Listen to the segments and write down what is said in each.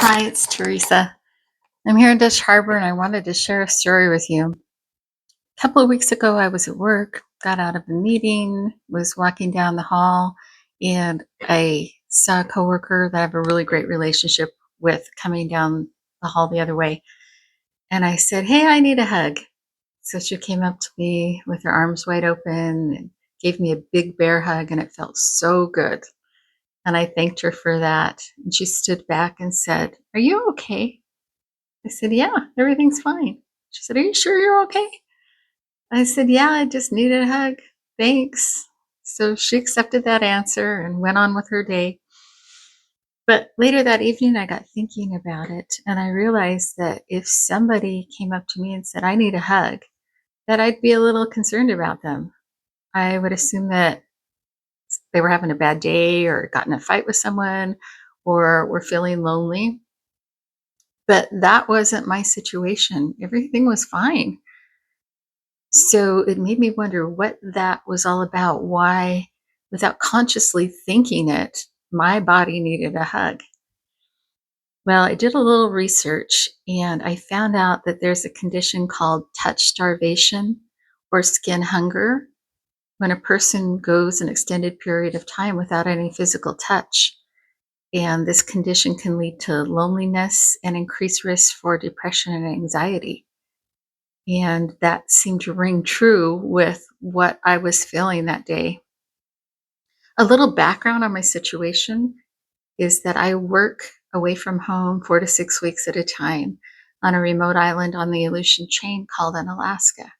Hi, it's Teresa. I'm here in Dutch Harbor and I wanted to share a story with you. A couple of weeks ago, I was at work, got out of a meeting, was walking down the hall, and I saw a coworker that I have a really great relationship with coming down the hall the other way. And I said, "Hey, I need a hug." So she came up to me with her arms wide open and gave me a big bear hug, and it felt so good. And I thanked her for that. And she stood back and said, "Are you okay?" I said, "Yeah, everything's fine." She said, "Are you sure you're okay?" I said, "Yeah, I just needed a hug. Thanks." So she accepted that answer and went on with her day. But later that evening, I got thinking about it and I realized that if somebody came up to me and said, "I need a hug," that I'd be a little concerned about them. I would assume that they were having a bad day or got in a fight with someone or were feeling lonely. But that wasn't my situation. Everything was fine. So it made me wonder what that was all about, why, without consciously thinking it, my body needed a hug. Well, I did a little research and I found out that there's a condition called touch starvation or skin hunger when a person goes an extended period of time without any physical touch. And this condition can lead to loneliness and increased risk for depression and anxiety. And that seemed to ring true with what I was feeling that day. A little background on my situation is that I work away from home 4 to 6 weeks at a time on a remote island on the Aleutian chain called Alaska.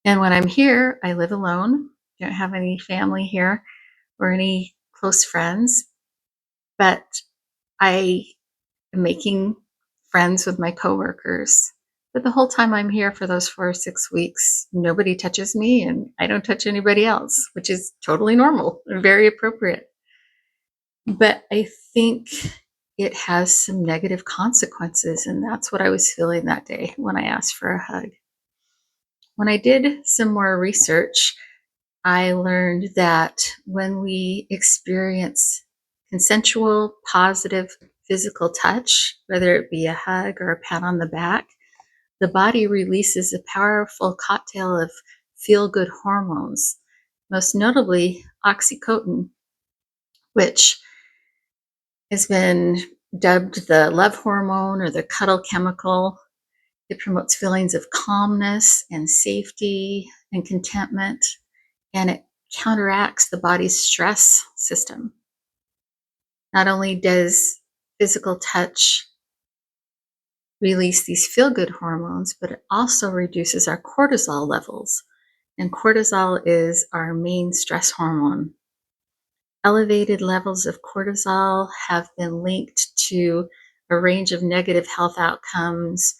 And when I'm here, I live alone, don't have any family here or any close friends, but I am making friends with my coworkers. But the whole time I'm here for those 4 or 6 weeks, nobody touches me and I don't touch anybody else, which is totally normal and very appropriate. But I think it has some negative consequences. And that's what I was feeling that day when I asked for a hug. When I did some more research, I learned that when we experience consensual, positive physical touch, whether it be a hug or a pat on the back, the body releases a powerful cocktail of feel good hormones, most notably oxytocin, which has been dubbed the love hormone or the cuddle chemical. It promotes feelings of calmness and safety and contentment, and it counteracts the body's stress system. Not only does physical touch release these feel good hormones, but it also reduces our cortisol levels. And cortisol is our main stress hormone. Elevated levels of cortisol have been linked to a range of negative health outcomes,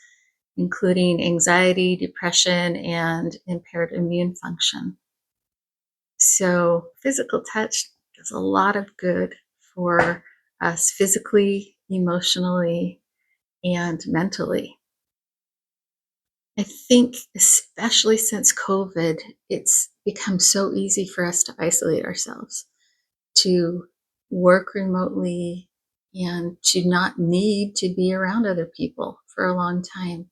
including anxiety, depression, and impaired immune function. So, physical touch does a lot of good for us physically, emotionally, and mentally. I think, especially since COVID, it's become so easy for us to isolate ourselves, to work remotely, and to not need to be around other people for a long time.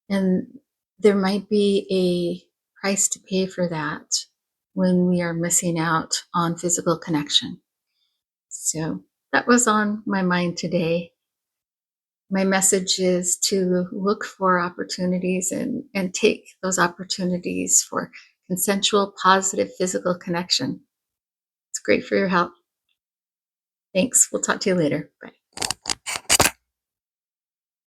And there might be a price to pay for that when we are missing out on physical connection. So that was on my mind today. My message is to look for opportunities and take those opportunities for consensual, positive physical connection. It's great for your health. Thanks. We'll talk to you later. Bye.